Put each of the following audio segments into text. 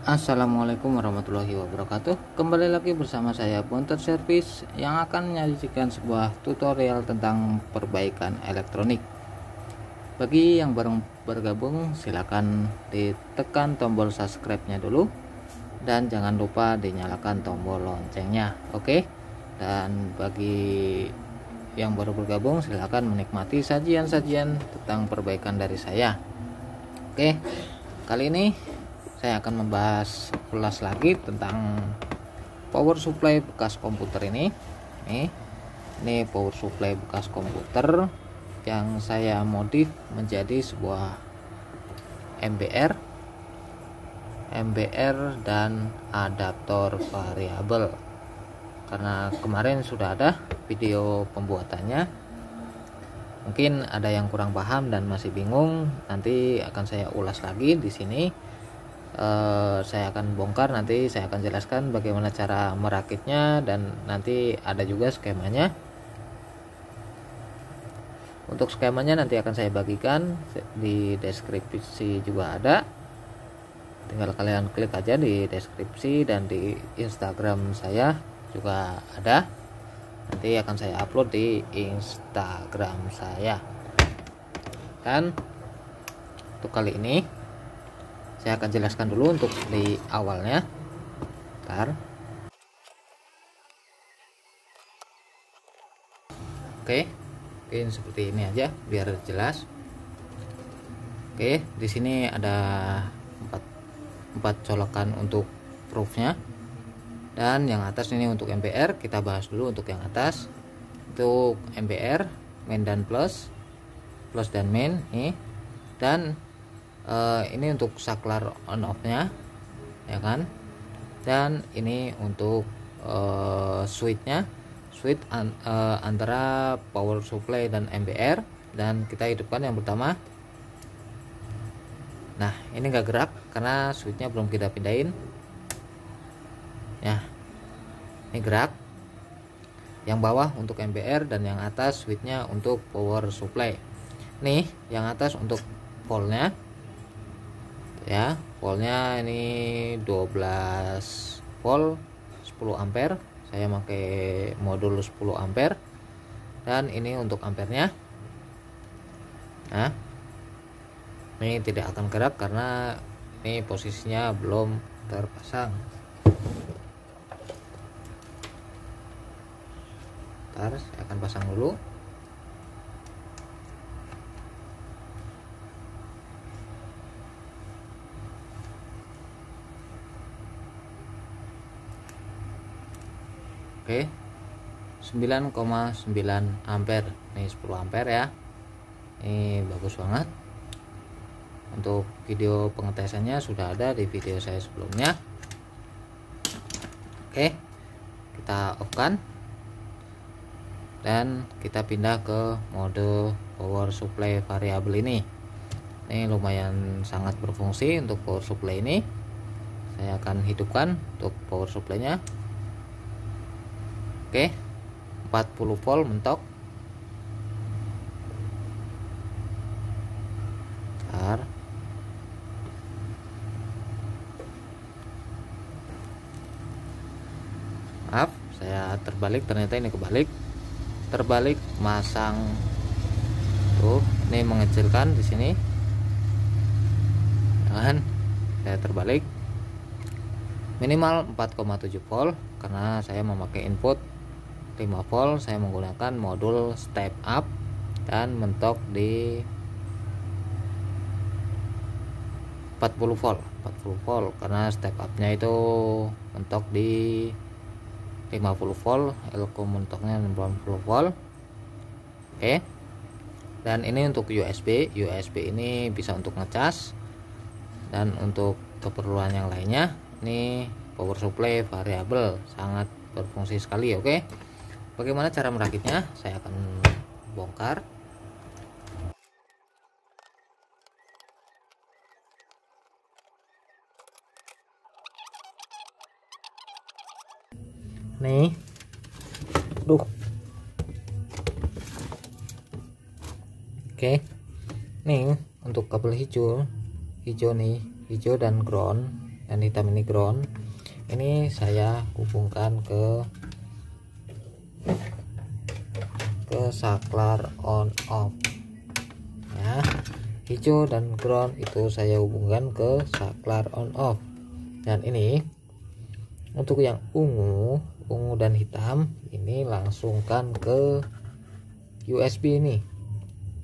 Assalamualaikum warahmatullahi wabarakatuh. Kembali lagi bersama saya Bonter Service yang akan menyajikan sebuah tutorial tentang perbaikan elektronik. Bagi yang baru bergabung, silakan ditekan tombol subscribe-nya dulu dan jangan lupa dinyalakan tombol loncengnya. Oke. Dan bagi yang baru bergabung, silakan menikmati sajian-sajian tentang perbaikan dari saya. Oke. Kali ini saya akan membahas ulas lagi tentang power supply bekas komputer ini. Ini power supply bekas komputer yang saya modif menjadi sebuah MBR dan adaptor variabel. Karena kemarin sudah ada video pembuatannya, mungkin ada yang kurang paham dan masih bingung. Nanti akan saya ulas lagi di sini. Saya akan bongkar, nanti saya akan jelaskan bagaimana cara merakitnya dan nanti ada juga skemanya. Untuk skemanya nanti akan saya bagikan di deskripsi, juga ada, tinggal kalian klik aja di deskripsi, dan di Instagram saya juga ada, nanti akan saya upload di Instagram saya. Dan untuk kali ini saya akan jelaskan dulu untuk di awalnya. Bentar. Oke, mungkin seperti ini aja biar jelas. Oke, di sini ada 4 colokan untuk proofnya, dan yang atas ini untuk MBR. Kita bahas dulu untuk yang atas. Untuk MBR, main dan plus dan main nih, dan ini untuk saklar on off nya, ya kan. Dan ini untuk switch antara power supply dan MBR, dan kita hidupkan yang pertama. Nah, ini nggak gerak karena switchnya belum kita pindahin ya. Ini gerak yang bawah untuk MBR dan yang atas switchnya untuk power supply. Nih yang atas untuk voltnya ya, voltnya ini 12 volt 10 ampere. Saya pakai modul 10 ampere, dan ini untuk ampernya. Nah, ini tidak akan gerak karena ini posisinya belum terpasang. Ntar saya akan pasang dulu. Oke, 9,9 ampere. Ini 10 ampere ya. Ini bagus banget. Untuk video pengetesannya sudah ada di video saya sebelumnya. Oke, kita off kan, dan kita pindah ke mode power supply variabel ini. Ini lumayan sangat berfungsi untuk power supply ini. Saya akan hidupkan untuk power supply nya. Oke, 40 volt mentok. Bentar. Maaf, saya terbalik, ternyata ini kebalik. Terbalik, masang. Tuh, ini mengecilkan di sini. Jangan, saya terbalik. Minimal 4,7 volt karena saya memakai input 5 volt. Saya menggunakan modul step up dan mentok di 40 volt karena step up nya itu mentok di 50 volt, elko mentoknya 60 volt. Oke, dan ini untuk USB ini bisa untuk ngecas, dan untuk keperluan yang lainnya. Ini power supply variabel sangat berfungsi sekali. Oke, bagaimana cara merakitnya? Saya akan bongkar. Nih, oke, nih untuk kabel hijau nih, hijau dan ground dan hitam ini ground. Ini saya hubungkan ke saklar on off ya. Hijau dan ground itu saya hubungkan ke saklar on off, dan ini untuk yang ungu dan hitam ini langsungkan ke USB ini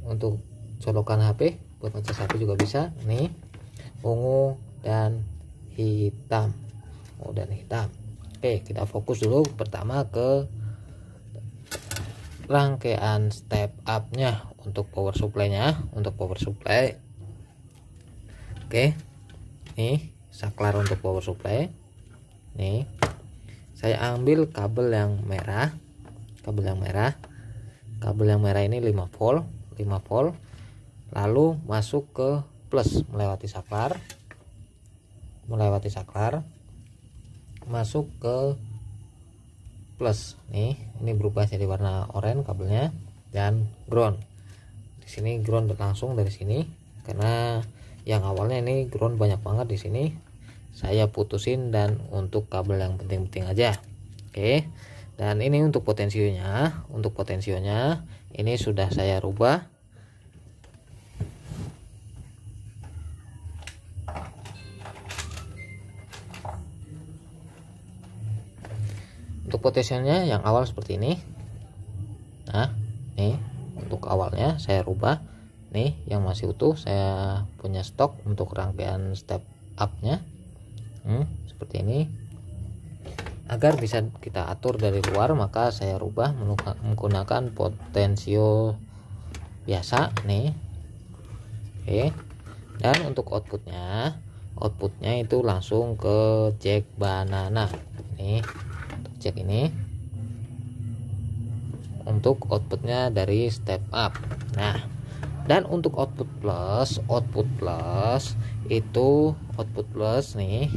untuk colokan HP, buat ngecas HP juga bisa. Nih ungu dan hitam, Oke, kita fokus dulu pertama ke rangkaian step up nya untuk power supply nya. Oke, nih saklar untuk power supply. Nih saya ambil kabel yang merah ini 5 volt, lalu masuk ke plus melewati saklar, masuk ke plus. Nih ini berubah jadi warna oranye kabelnya, dan ground. Di sini ground langsung dari sini, karena yang awalnya ini ground banyak banget di sini. Saya putusin dan untuk kabel yang penting-penting aja. Oke. Dan ini untuk potensionya, ini sudah saya rubah. Untuk potensinya yang awal seperti ini. Nah, nih untuk awalnya saya rubah. Nih yang masih utuh saya punya stok untuk rangkaian step up-nya. Seperti ini. Agar bisa kita atur dari luar, maka saya rubah menggunakan potensio biasa nih. Oke. Dan untuk outputnya itu langsung ke jack banana. Nih jack ini untuk outputnya dari step up. Nah, dan untuk output plus nih,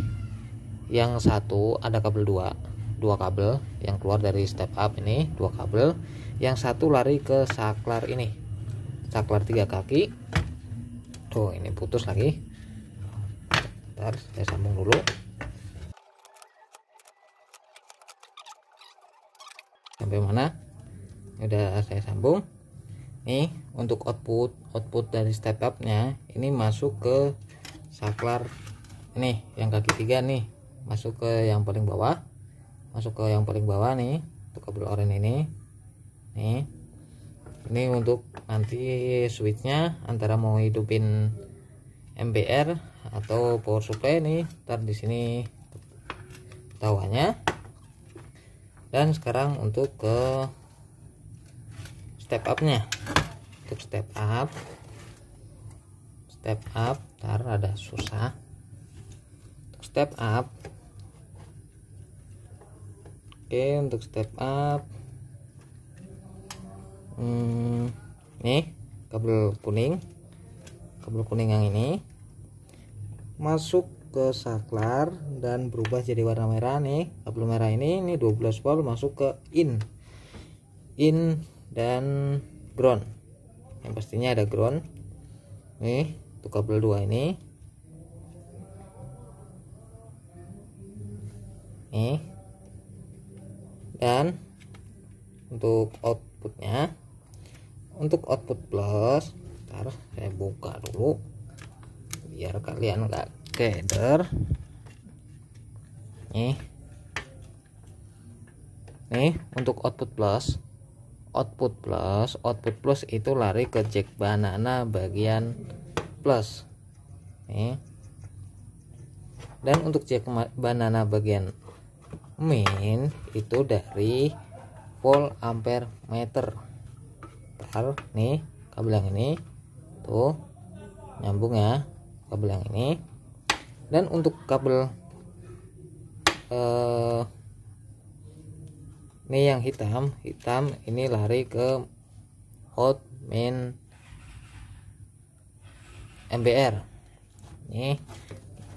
yang satu ada kabel dua kabel yang keluar dari step up ini, 2 kabel. Yang satu lari ke saklar ini, saklar 3 kaki. Tuh ini putus lagi. Bentar, saya sambung dulu. Sampai mana? Udah saya sambung. Nih untuk output dari step up nya ini masuk ke saklar ini yang kaki 3 nih, masuk ke yang paling bawah, nih untuk kabel oranye ini. Nih ini untuk nanti switchnya antara mau hidupin MBR atau power supply nih, ntar di sini tawannya. Dan sekarang untuk ke step up nya, untuk step up ntar ada susah. Untuk step up, oke, untuk step up nih kabel kuning yang ini masuk ke saklar dan berubah jadi warna merah. Nih kabel merah ini 12 volt masuk ke in dan ground. Yang pastinya ada ground. Nih untuk kabel 2 ini. Nih, dan untuk outputnya, untuk output plus, ntar saya buka dulu biar kalian nggak keder. Nih untuk output plus itu lari ke jack banana bagian plus. Nih, dan untuk jack banana bagian min itu dari volt ampere meter. Ntar nih kabel yang ini tuh nyambung ya, kabel yang ini. Dan untuk kabel ini yang hitam ini lari ke out main MBR. Nih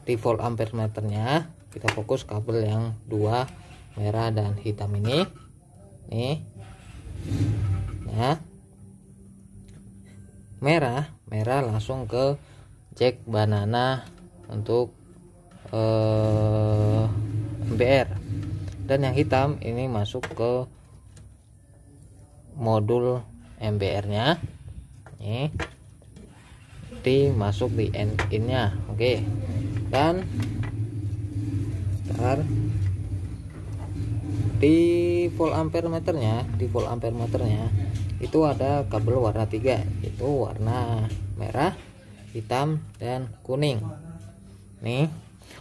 di volt ampere meternya kita fokus kabel yang 2 merah dan hitam ini. Nih nah, merah langsung ke jack banana untuk ampere, dan yang hitam ini masuk ke modul ampere nya. Ini dimasuk di in nya. Oke, dan ntar di volt ampere meternya, itu ada kabel warna 3, itu warna merah, hitam, dan kuning. Nih,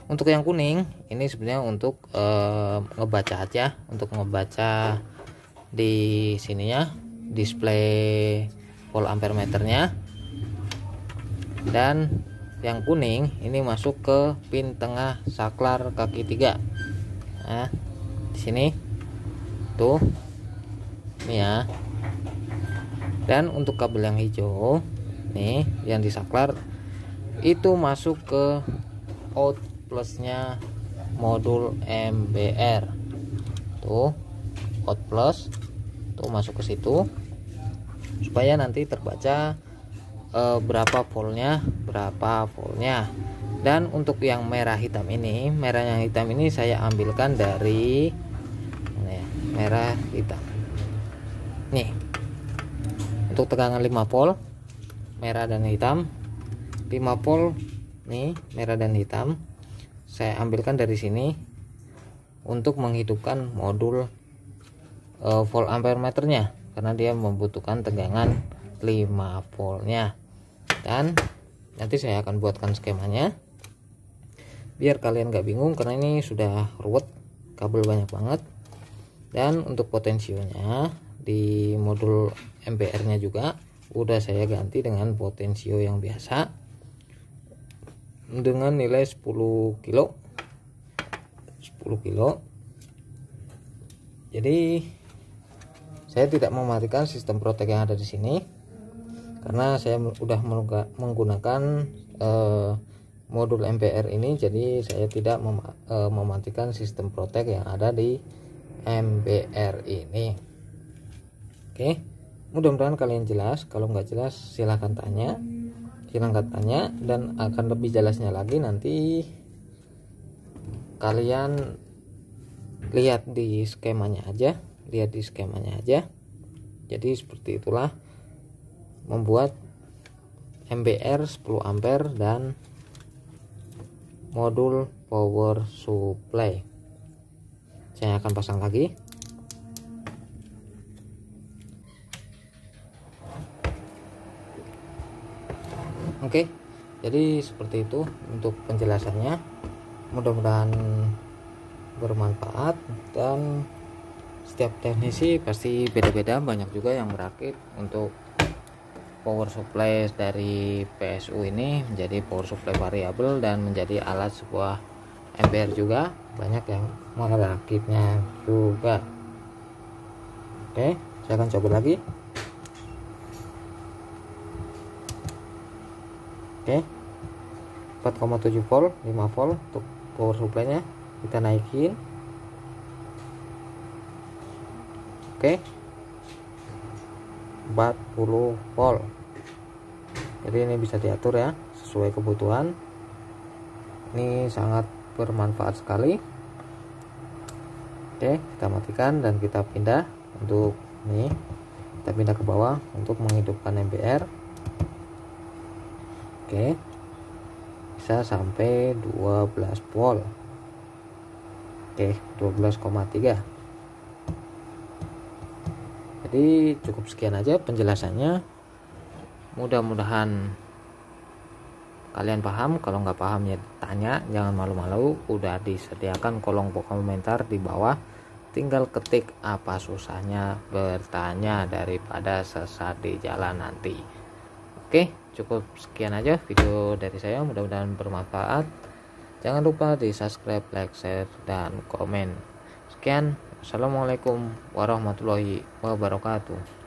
untuk yang kuning ini sebenarnya untuk ngebaca aja, untuk ngebaca di sininya display volt ampere meternya. Dan yang kuning ini masuk ke pin tengah saklar kaki 3. Nah, di sini tuh ini ya. Dan untuk kabel yang hijau nih yang di saklar itu masuk ke out plusnya modul ampere. Tuh out plus tuh masuk ke situ supaya nanti terbaca berapa voltnya. Dan untuk yang merah hitam ini, saya ambilkan dari merah hitam nih. Untuk tegangan 5 volt merah dan hitam, 5 volt nih merah dan hitam, saya ambilkan dari sini untuk menghidupkan modul volt ampere meternya, karena dia membutuhkan tegangan 5 voltnya. Dan nanti saya akan buatkan skemanya biar kalian gak bingung, karena ini sudah ruwet, kabel banyak banget. Dan untuk potensionya di modul ampere nya juga udah saya ganti dengan potensio yang biasa dengan nilai 10 kilo. Jadi saya tidak mematikan sistem protek yang ada di sini karena saya udah menggunakan modul ampere ini, jadi saya tidak mematikan sistem protek yang ada di ampere ini. Oke, mudah-mudahan kalian jelas. Kalau nggak jelas silahkan tanya, dan akan lebih jelasnya lagi nanti kalian lihat di skemanya aja. Jadi seperti itulah membuat ampere 10 ampere dan modul power supply. Saya akan pasang lagi. Oke, jadi seperti itu untuk penjelasannya. Mudah-mudahan bermanfaat, dan setiap teknisi pasti beda-beda. Banyak juga yang merakit untuk power supply dari PSU ini menjadi power supply variabel dan menjadi alat sebuah ampere juga. Banyak yang merakitnya juga. Oke, saya akan coba lagi. Oke, 4,7 volt, 5 volt untuk power supply nya kita naikin. Oke, 40 volt. Jadi ini bisa diatur ya sesuai kebutuhan. Ini sangat bermanfaat sekali. Oke, kita matikan dan kita pindah untuk ini. Kita pindah ke bawah untuk menghidupkan ampere. Oke, bisa sampai 12 volt. Oke, 12,3. Jadi cukup sekian aja penjelasannya. Mudah-mudahan kalian paham. Kalau nggak paham ya tanya, jangan malu-malu. Udah disediakan kolom komentar di bawah, tinggal ketik apa susahnya bertanya daripada sesat di jalan nanti. Oke, cukup sekian aja video dari saya, mudah-mudahan bermanfaat. Jangan lupa di subscribe, like, share, dan komen. Sekian, assalamualaikum warahmatullahi wabarakatuh.